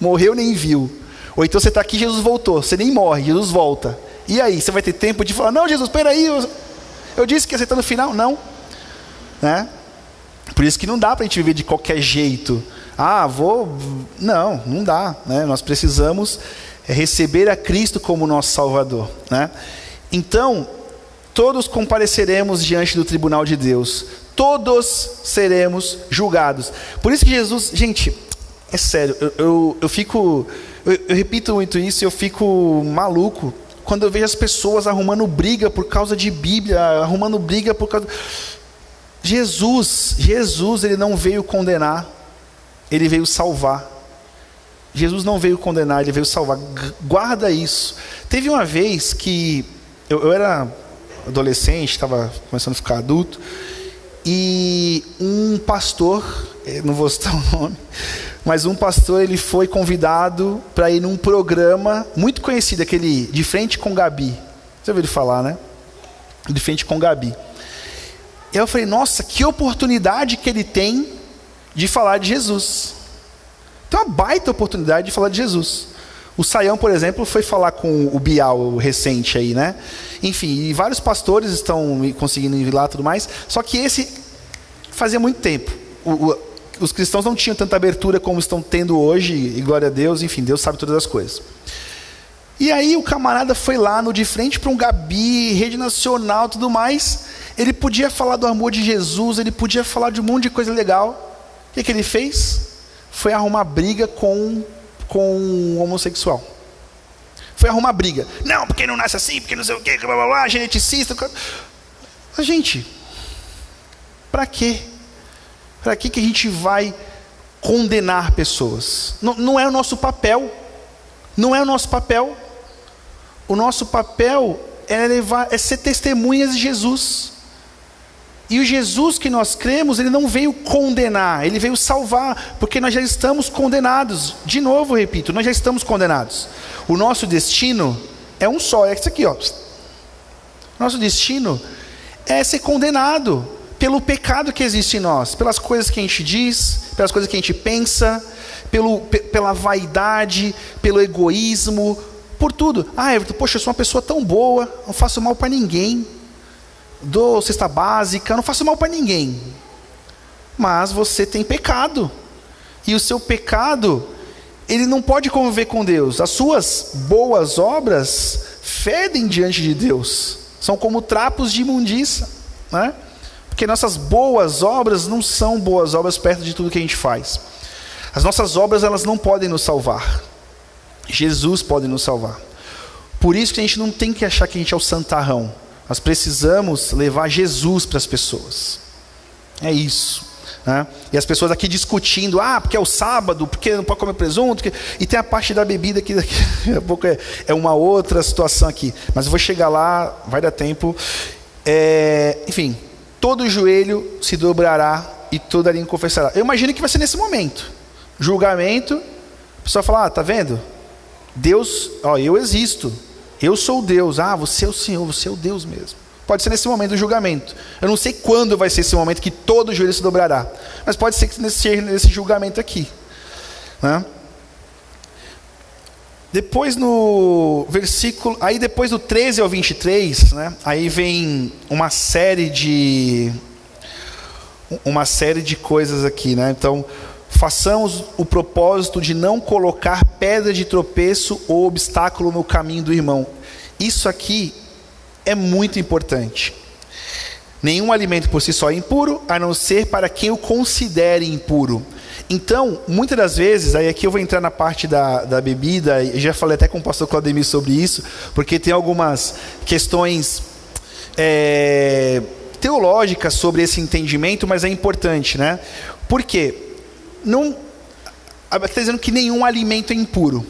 Morreu, nem viu. Ou então você está aqui, Jesus voltou, você nem morre, Jesus volta. E aí, você vai ter tempo de falar, não, Jesus, espera aí, eu disse que ia aceitar no final? Não. Né? Por isso que não dá para a gente viver de qualquer jeito. Não dá. Né? Nós precisamos receber a Cristo como nosso Salvador. Né? Então, todos compareceremos diante do tribunal de Deus. Todos seremos julgados. Por isso que Jesus, gente, é sério, eu repito muito isso e eu fico maluco quando eu vejo as pessoas arrumando briga por causa de Bíblia, arrumando briga por causa... Jesus, ele não veio condenar, ele veio salvar. Jesus não veio condenar, ele veio salvar. Guarda isso. Teve uma vez que eu era adolescente, estava começando a ficar adulto, e um pastor, não vou citar o nome, mas um pastor, ele foi convidado para ir num programa muito conhecido, aquele De Frente com Gabi. Você ouviu ele falar, né? De Frente com Gabi. E eu falei, nossa, que oportunidade que ele tem de falar de Jesus. Tem uma baita oportunidade de falar de Jesus. O Saião, por exemplo, foi falar com o Bial, o recente aí, né? Enfim, e vários pastores estão conseguindo ir lá e tudo mais. Só que esse fazia muito tempo. Os cristãos não tinham tanta abertura como estão tendo hoje, e glória a Deus, enfim, Deus sabe todas as coisas. E aí o camarada foi lá no De Frente para um Gabi, rede nacional, tudo mais. Ele podia falar do amor de Jesus, ele podia falar de um monte de coisa legal. O que ele fez? Foi arrumar briga com um homossexual. Foi arrumar briga. Não, porque não nasce assim, porque não sei o quê, blá, blá, blá, geneticista. Mas, gente, para quê? Para que a gente vai condenar pessoas? Não é o nosso papel. Não é o nosso papel. O nosso papel é ser testemunhas de Jesus. E o Jesus que nós cremos, ele não veio condenar, ele veio salvar, porque nós já estamos condenados. De novo, repito, nós já estamos condenados. O nosso destino é um só, é isso aqui, ó. Nosso destino é ser condenado pelo pecado que existe em nós, pelas coisas que a gente diz, pelas coisas que a gente pensa, pela vaidade, pelo egoísmo, por tudo. Everton, poxa, eu sou uma pessoa tão boa, não faço mal para ninguém. Dou cesta básica, não faço mal para ninguém. Mas você tem pecado. E o seu pecado, ele não pode conviver com Deus. As suas boas obras fedem diante de Deus. São como trapos de imundícia, né? Porque nossas boas obras não são boas obras perto de tudo que a gente faz. As nossas obras, elas não podem nos salvar. Jesus pode nos salvar. Por isso que a gente não tem que achar que a gente é o santarrão. Nós precisamos levar Jesus para as pessoas. É isso. Né? E as pessoas aqui discutindo, porque é o sábado, porque não pode comer presunto. E tem a parte da bebida que daqui a pouco é uma outra situação aqui. Mas eu vou chegar lá, vai dar tempo. Enfim, todo joelho se dobrará e toda língua confessará. Eu imagino que vai ser nesse momento. Julgamento, a pessoa fala, tá vendo? Deus, eu existo. Eu sou o Deus. Você é o Senhor, você é o Deus mesmo. Pode ser nesse momento do julgamento. Eu não sei quando vai ser esse momento que todo joelho se dobrará. Mas pode ser que nesse julgamento aqui. Né? Depois no versículo... Aí depois do 13 ao 23, né? Aí vem uma série de coisas aqui, né? Então... Façamos o propósito de não colocar pedra de tropeço ou obstáculo no caminho do irmão. Isso aqui é muito importante. Nenhum alimento por si só é impuro, a não ser para quem o considere impuro. Então, muitas das vezes, aí aqui eu vou entrar na parte da bebida, e já falei até com o pastor Claudemir sobre isso, porque tem algumas questões teológicas sobre esse entendimento, mas é importante, né? Por quê? Está dizendo que nenhum alimento é impuro.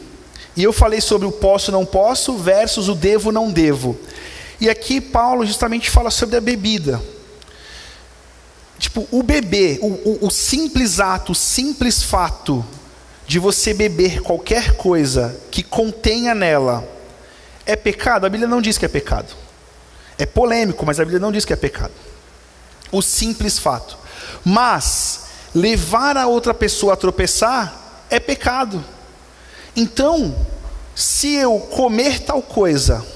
E eu falei sobre o posso, não posso, versus o devo, não devo. E aqui Paulo justamente fala sobre a bebida. Tipo, o beber, o simples ato, o simples fato de você beber qualquer coisa que contenha nela, é pecado? A Bíblia não diz que é pecado. É polêmico, mas a Bíblia não diz que é pecado. O simples fato. Mas, levar a outra pessoa a tropeçar, é pecado. Então, se eu comer tal coisa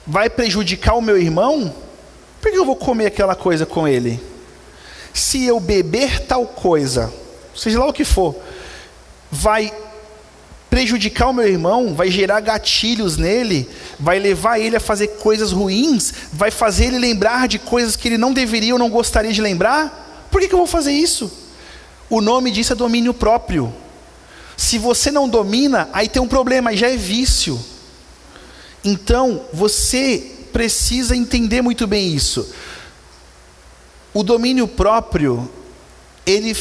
vai prejudicar o meu irmão, por que eu vou comer aquela coisa com ele? Se eu beber tal coisa, seja lá o que for, vai prejudicar o meu irmão, vai gerar gatilhos nele, vai levar ele a fazer coisas ruins, vai fazer ele lembrar de coisas que ele não deveria ou não gostaria de lembrar, por que eu vou fazer isso? O nome disso é domínio próprio. Se você não domina, aí tem um problema, aí já é vício. Então, você precisa entender muito bem isso. O domínio próprio, ele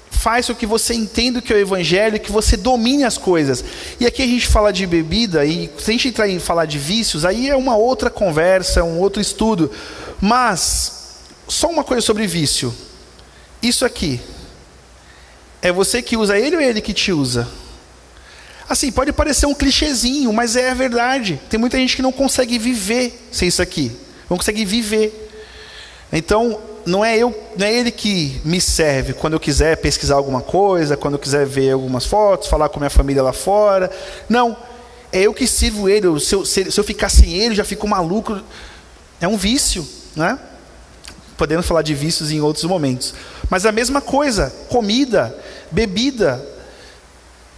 faz com que você entenda o que é o Evangelho, que você domine as coisas. E aqui a gente fala de bebida, e se a gente entrar em falar de vícios, aí é uma outra conversa, um outro estudo. Mas, só uma coisa sobre vício. Isso aqui, é você que usa ele ou é ele que te usa? Assim, pode parecer um clichêzinho, mas é a verdade. Tem muita gente que não consegue viver sem isso aqui. Não consegue viver. Então, não é ele que me serve quando eu quiser pesquisar alguma coisa, quando eu quiser ver algumas fotos, falar com a minha família lá fora. Não, é eu que sirvo ele. Se eu ficar sem ele, eu já fico maluco. É um vício, né? Podemos falar de vícios em outros momentos. Mas a mesma coisa, comida, bebida.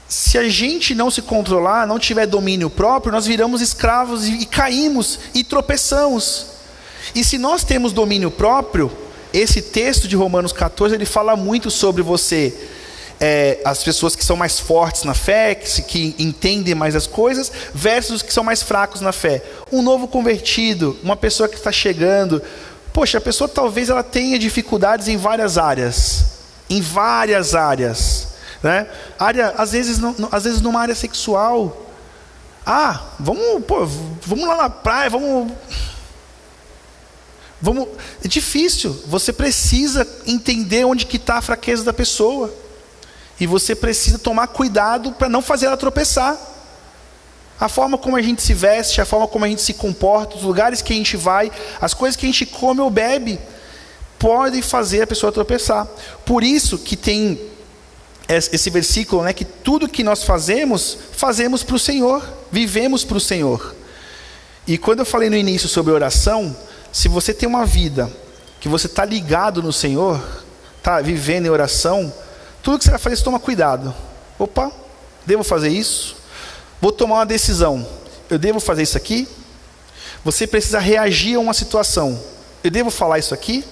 Se a gente não se controlar, não tiver domínio próprio, nós viramos escravos e caímos e tropeçamos. E se nós temos domínio próprio, esse texto de Romanos 14, ele fala muito sobre você, as pessoas que são mais fortes na fé, que entendem mais as coisas, versus os que são mais fracos na fé. Um novo convertido, uma pessoa que está chegando, poxa, a pessoa talvez ela tenha dificuldades em várias áreas, né? Às vezes numa área sexual. Vamos lá na praia, vamos. É difícil. Você precisa entender onde que está a fraqueza da pessoa, e você precisa tomar cuidado para não fazer ela tropeçar. A forma como a gente se veste, a forma como a gente se comporta, os lugares que a gente vai, as coisas que a gente come ou bebe, podem fazer a pessoa tropeçar. Por isso que tem esse versículo, né, que tudo que nós fazemos para o Senhor, vivemos para o Senhor. E quando eu falei no início sobre oração, se você tem uma vida que você está ligado no Senhor, está vivendo em oração, tudo que você vai fazer, você toma cuidado. Opa, devo fazer isso? Vou tomar uma decisão, eu devo fazer isso aqui? Você precisa reagir a uma situação, eu devo falar isso aqui?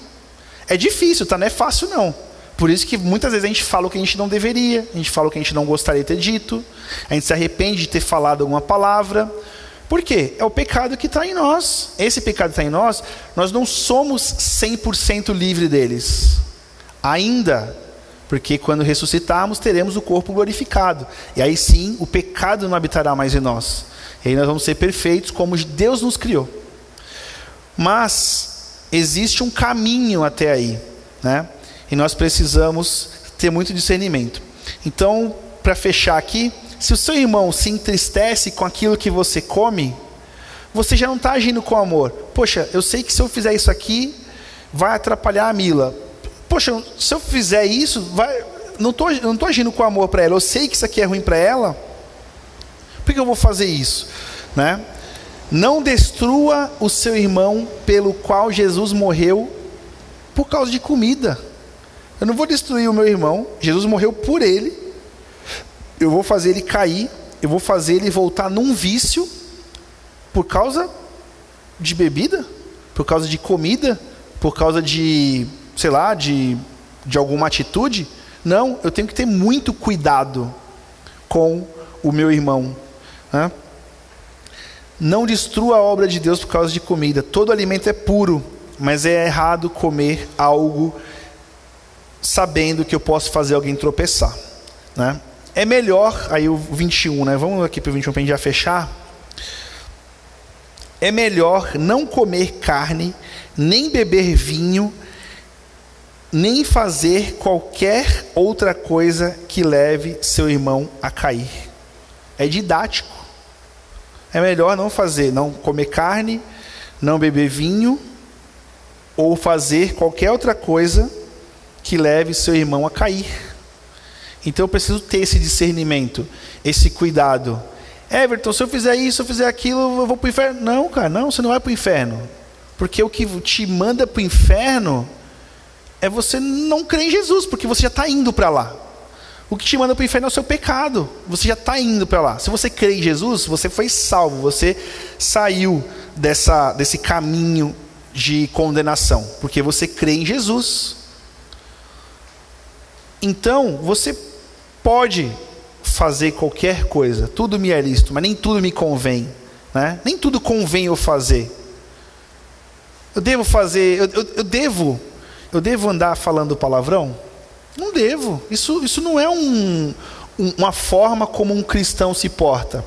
É difícil, tá? Não é fácil não. Por isso que muitas vezes a gente fala o que a gente não deveria, a gente fala o que a gente não gostaria de ter dito, a gente se arrepende de ter falado alguma palavra. Por quê? É o pecado que está em nós. Esse pecado que está em nós, nós não somos 100% livres deles. Ainda. Porque quando ressuscitarmos, teremos o corpo glorificado. E aí sim, o pecado não habitará mais em nós. E aí nós vamos ser perfeitos como Deus nos criou. Mas existe um caminho até aí, né? E nós precisamos ter muito discernimento. Então, para fechar aqui, se o seu irmão se entristece com aquilo que você come, você já não está agindo com amor. Poxa, eu sei que se eu fizer isso aqui, vai atrapalhar a Mila. Poxa, se eu fizer isso, não estou agindo com amor para ela. Eu sei que isso aqui é ruim para ela. Por que eu vou fazer isso? Né? Não destrua o seu irmão pelo qual Jesus morreu por causa de comida. Eu não vou destruir o meu irmão. Jesus morreu por ele. Eu vou fazer ele cair. Eu vou fazer ele voltar num vício por causa de bebida, por causa de comida, por causa de, sei lá, de alguma atitude. Não, eu tenho que ter muito cuidado com o meu irmão, né? Não destrua a obra de Deus por causa de comida. Todo alimento é puro, mas é errado comer algo sabendo que eu posso fazer alguém tropeçar, né? É melhor, aí o 21, né? Vamos aqui para o 21 para a gente já fechar. É melhor não comer carne, nem beber vinho, nem fazer qualquer outra coisa que leve seu irmão a cair. É didático. É melhor não fazer, não comer carne, não beber vinho, ou fazer qualquer outra coisa que leve seu irmão a cair. Então eu preciso ter esse discernimento, esse cuidado. Everton, se eu fizer isso, se eu fizer aquilo, eu vou para o inferno. Não, cara, não, você não vai para o inferno. Porque o que te manda para o inferno é você não crer em Jesus, porque você já está indo para lá. O que te manda para o inferno é o seu pecado. Você já está indo para lá. Se você crê em Jesus, você foi salvo. Você saiu desse caminho de condenação, porque você crê em Jesus. Então, você pode fazer qualquer coisa. Tudo me é lícito, mas nem tudo me convém, né? Nem tudo convém eu fazer. Eu devo fazer... Eu devo andar falando palavrão? Não devo. Isso não é uma forma como um cristão se porta.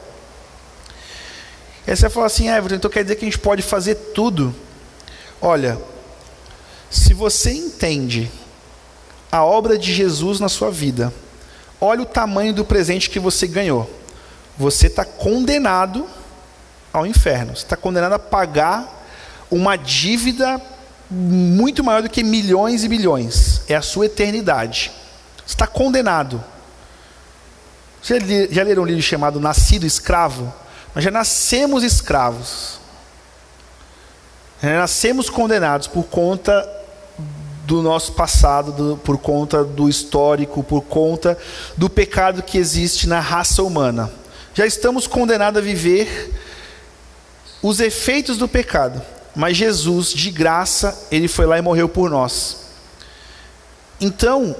E aí você vai falar assim, Everton, então quer dizer que a gente pode fazer tudo? Olha, se você entende a obra de Jesus na sua vida, olha o tamanho do presente que você ganhou. Você está condenado ao inferno. Você está condenado a pagar uma dívida muito maior do que milhões e bilhões. É a sua eternidade. Você está condenado. Vocês já leram um livro chamado Nascido Escravo? Nós já nascemos escravos. Já nascemos condenados por conta do nosso passado, por conta do histórico, por conta do pecado que existe na raça humana. Já estamos condenados a viver os efeitos do pecado. Mas Jesus, de graça, Ele foi lá e morreu por nós. Então,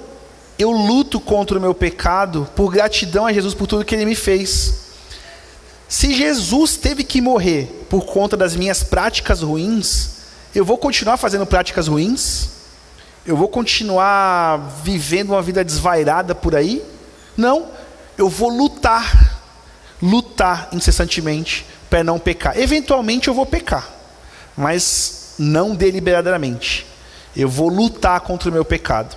eu luto contra o meu pecado por gratidão a Jesus por tudo que Ele me fez. Se Jesus teve que morrer por conta das minhas práticas ruins, eu vou continuar fazendo práticas ruins? Eu vou continuar vivendo uma vida desvairada por aí? Não, eu vou lutar incessantemente para não pecar. Eventualmente eu vou pecar, mas não deliberadamente. Eu vou lutar contra o meu pecado.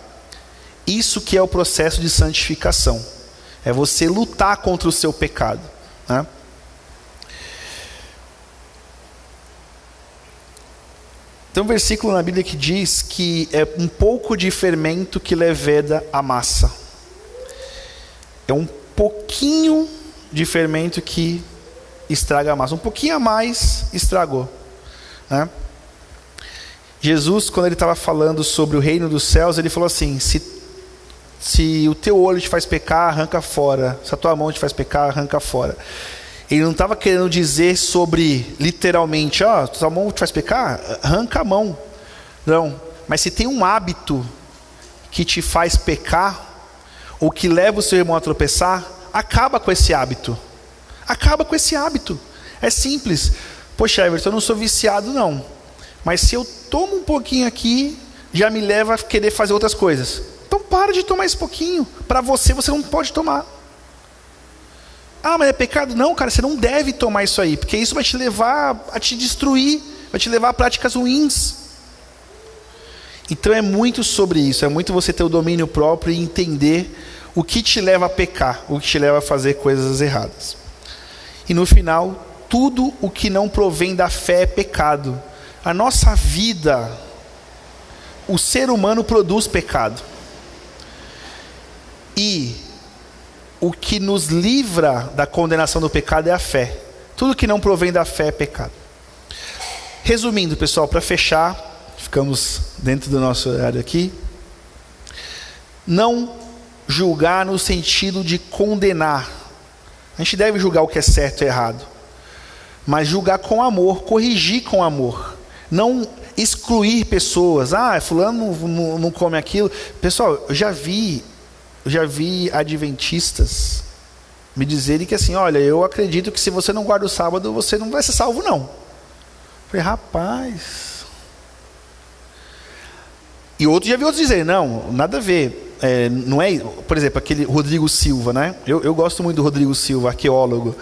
Isso que é o processo de santificação. É você lutar contra o seu pecado, né? Tem um versículo na Bíblia que diz que é um pouco de fermento que leveda a massa. É um pouquinho de fermento que estraga a massa. Um pouquinho a mais estragou, né? Jesus, quando ele estava falando sobre o reino dos céus, ele falou assim: se o teu olho te faz pecar, arranca fora. Se a tua mão te faz pecar, arranca fora. Ele não estava querendo dizer sobre, literalmente, tua mão te faz pecar, arranca a mão. Não, mas se tem um hábito que te faz pecar, ou que leva o seu irmão a tropeçar, acaba com esse hábito. Acaba com esse hábito. É simples. Poxa, Everton, eu não sou viciado não, mas se eu tomo um pouquinho aqui, já me leva a querer fazer outras coisas. Então para de tomar esse pouquinho. Para você não pode tomar. Ah, mas é pecado? Não, cara, você não deve tomar isso aí, porque isso vai te levar a te destruir, vai te levar a práticas ruins. Então é muito sobre isso, é muito você ter o domínio próprio e entender o que te leva a pecar, o que te leva a fazer coisas erradas. E no final, tudo o que não provém da fé é pecado. A nossa vida, o ser humano produz pecado. E o que nos livra da condenação do pecado é a fé. Tudo que não provém da fé é pecado. Resumindo, pessoal, para fechar, ficamos dentro do nosso horário aqui. Não julgar no sentido de condenar. A gente deve julgar o que é certo e errado, mas julgar com amor, corrigir com amor. Não excluir pessoas. Fulano não come aquilo. Pessoal, eu já vi adventistas me dizerem que assim, olha, eu acredito que se você não guarda o sábado, você não vai ser salvo, não. Eu falei, rapaz. E outros já vi outros dizerem, não, nada a ver. Não é, por exemplo, aquele Rodrigo Silva, né? Eu gosto muito do Rodrigo Silva, arqueólogo.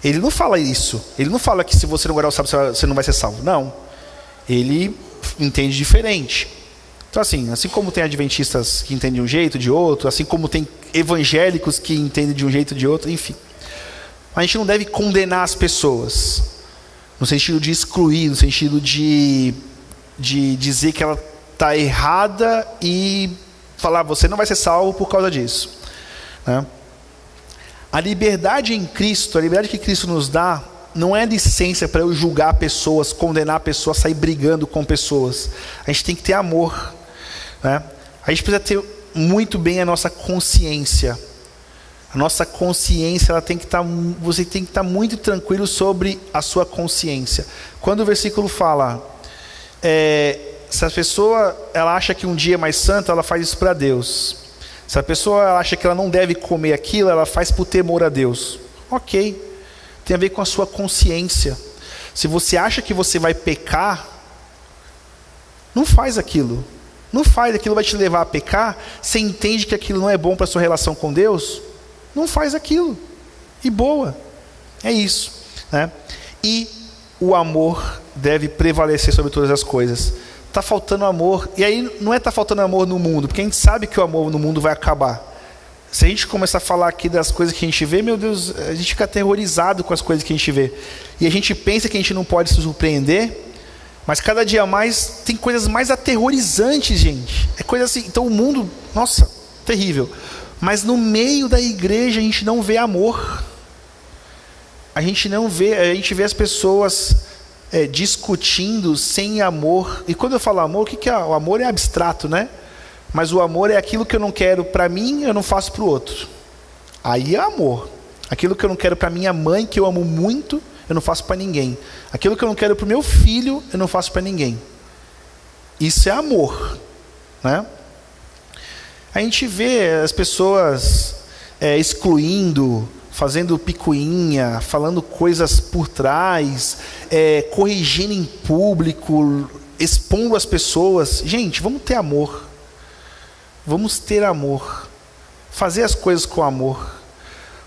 Ele não fala isso. Ele não fala que se você não guardar o sábado, você não vai ser salvo. Não. Ele entende diferente. Então, assim como tem adventistas que entendem de um jeito, de outro, assim como tem evangélicos que entendem de um jeito, de outro, enfim. A gente não deve condenar as pessoas, no sentido de excluir, no sentido de dizer que ela está errada e falar, você não vai ser salvo por causa disso, né? A liberdade em Cristo, a liberdade que Cristo nos dá, não é licença para eu julgar pessoas, condenar pessoas, sair brigando com pessoas. A gente tem que ter amor, né? A gente precisa ter muito bem a nossa consciência. A nossa consciência, ela tem que estar, você tem que estar muito tranquilo sobre a sua consciência. Quando o versículo fala, se a pessoa ela acha que um dia é mais santo, ela faz isso para Deus. Se a pessoa ela acha que ela não deve comer aquilo, ela faz por temor a Deus. Ok, tem a ver com a sua consciência. Se você acha que você vai pecar, não faz aquilo. Não faz, aquilo vai te levar a pecar. Você entende que aquilo não é bom para a sua relação com Deus? Não faz aquilo. E boa. É isso, né? E o amor deve prevalecer sobre todas as coisas. Está faltando amor. E aí não está faltando amor no mundo, porque a gente sabe que o amor no mundo vai acabar. Se a gente começar a falar aqui das coisas que a gente vê, meu Deus, a gente fica aterrorizado com as coisas que a gente vê. E a gente pensa que a gente não pode se surpreender, mas cada dia mais tem coisas mais aterrorizantes, gente. É coisa assim. Então o mundo, nossa, terrível. Mas no meio da igreja a gente não vê amor. A gente vê as pessoas discutindo sem amor. E quando eu falo amor, o que é? O amor é abstrato, né? Mas o amor é aquilo que eu não quero para mim, eu não faço para o outro. Aí é amor. Aquilo que eu não quero para minha mãe, que eu amo muito, eu não faço para ninguém. Aquilo que eu não quero para o meu filho, eu não faço para ninguém. Isso é amor, né? A gente vê as pessoas excluindo, fazendo picuinha, falando coisas por trás, corrigindo em público, expondo as pessoas. Gente, vamos ter amor. Vamos ter amor. Fazer as coisas com amor.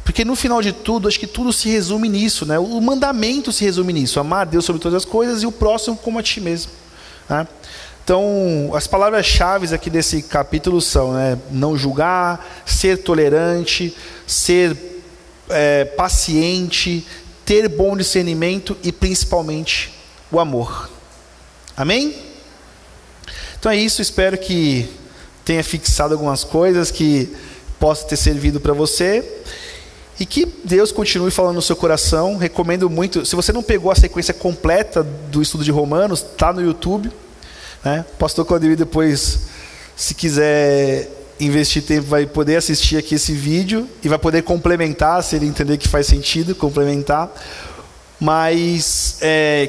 Porque no final de tudo, acho que tudo se resume nisso, né? O mandamento se resume nisso. Amar a Deus sobre todas as coisas e o próximo como a ti mesmo, né? Então, as palavras-chave aqui desse capítulo são, né, não julgar, ser tolerante, ser paciente, ter bom discernimento e principalmente o amor. Amém? Então é isso, espero que tenha fixado algumas coisas que possa ter servido para você e que Deus continue falando no seu coração. Recomendo muito, se você não pegou a sequência completa do estudo de Romanos, está no YouTube, né? Pastor Claudio depois, se quiser investir tempo, vai poder assistir aqui esse vídeo e vai poder complementar, se ele entender que faz sentido, complementar. Mas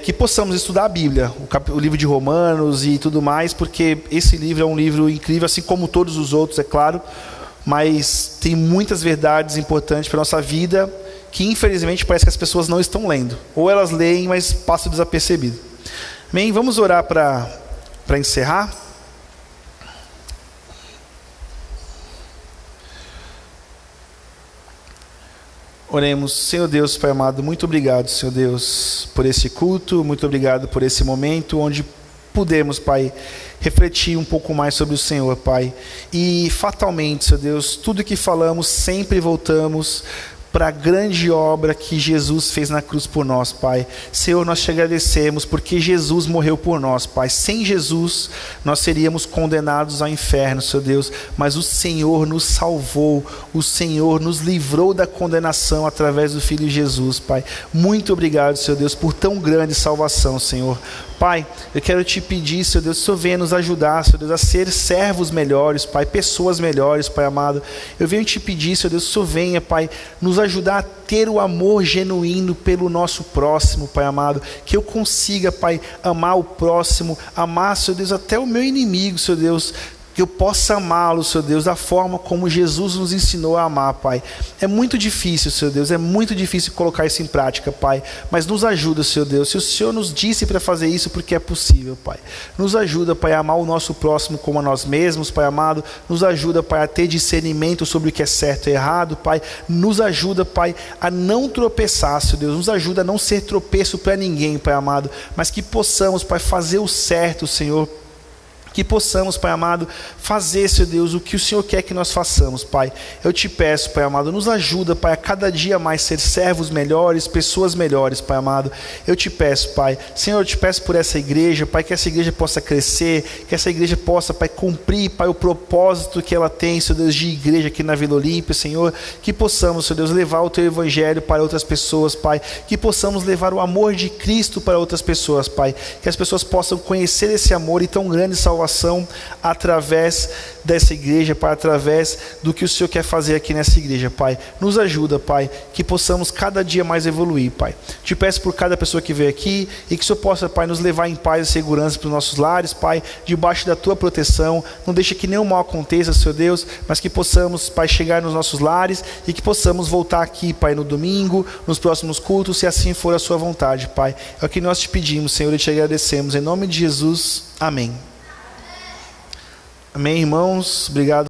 que possamos estudar a Bíblia, o livro de Romanos e tudo mais, porque esse livro é um livro incrível, assim como todos os outros, é claro, mas tem muitas verdades importantes para a nossa vida que infelizmente parece que as pessoas não estão lendo, ou elas leem, mas passam desapercebido. Amém? Vamos orar para encerrar. Oremos. Senhor Deus, Pai amado, muito obrigado, Senhor Deus, por esse culto, muito obrigado por esse momento onde pudemos, Pai, refletir um pouco mais sobre o Senhor, Pai. E fatalmente, Senhor Deus, tudo que falamos sempre voltamos para a grande obra que Jesus fez na cruz por nós, Pai. Senhor, nós te agradecemos porque Jesus morreu por nós, Pai. Sem Jesus, nós seríamos condenados ao inferno, Senhor Deus, mas o Senhor nos salvou, o Senhor nos livrou da condenação através do Filho Jesus, Pai. Muito obrigado, Senhor Deus, por tão grande salvação, Senhor. Pai, eu quero te pedir, Senhor Deus, que o Senhor venha nos ajudar, Senhor Deus, a ser servos melhores, Pai, pessoas melhores, Pai amado. Eu venho te pedir, Senhor Deus, que o Senhor venha, Pai, nos nos ajudar a ter o amor genuíno pelo nosso próximo, Pai amado, que eu consiga, Pai, amar o próximo, amar, Senhor Deus, até o meu inimigo, Senhor Deus, que eu possa amá-lo, Senhor Deus, da forma como Jesus nos ensinou a amar, Pai. É muito difícil, Senhor Deus, é muito difícil colocar isso em prática, Pai, mas nos ajuda, Senhor Deus, se o Senhor nos disse para fazer isso, porque é possível, Pai. Nos ajuda, Pai, a amar o nosso próximo como a nós mesmos, Pai amado, nos ajuda, Pai, a ter discernimento sobre o que é certo e errado, Pai, nos ajuda, Pai, a não tropeçar, Senhor Deus, nos ajuda a não ser tropeço para ninguém, Pai amado, mas que possamos, Pai, fazer o certo, Senhor, que possamos, Pai amado, fazer, Senhor Deus, o que o Senhor quer que nós façamos, Pai. Eu te peço, Pai amado, nos ajuda, Pai, a cada dia mais ser servos melhores, pessoas melhores, Pai amado. Eu te peço, Pai, Senhor, eu te peço por essa igreja, Pai, que essa igreja possa crescer, que essa igreja possa, Pai, cumprir, Pai, o propósito que ela tem, Senhor Deus, de igreja aqui na Vila Olímpia, Senhor, que possamos, Senhor Deus, levar o Teu Evangelho para outras pessoas, Pai, que possamos levar o amor de Cristo para outras pessoas, Pai, que as pessoas possam conhecer esse amor e tão grande salvação através dessa igreja, Pai, através do que o Senhor quer fazer aqui nessa igreja, Pai. Nos ajuda, Pai, que possamos cada dia mais evoluir, Pai. Te peço por cada pessoa que veio aqui e que o Senhor possa, Pai, nos levar em paz e segurança para os nossos lares, Pai, debaixo da Tua proteção. Não deixe que nenhum mal aconteça, Senhor Deus, mas que possamos, Pai, chegar nos nossos lares e que possamos voltar aqui, Pai, no domingo, nos próximos cultos, se assim for a Sua vontade, Pai. É o que nós te pedimos, Senhor, e te agradecemos. Em nome de Jesus, amém. Amém, irmãos. Obrigado.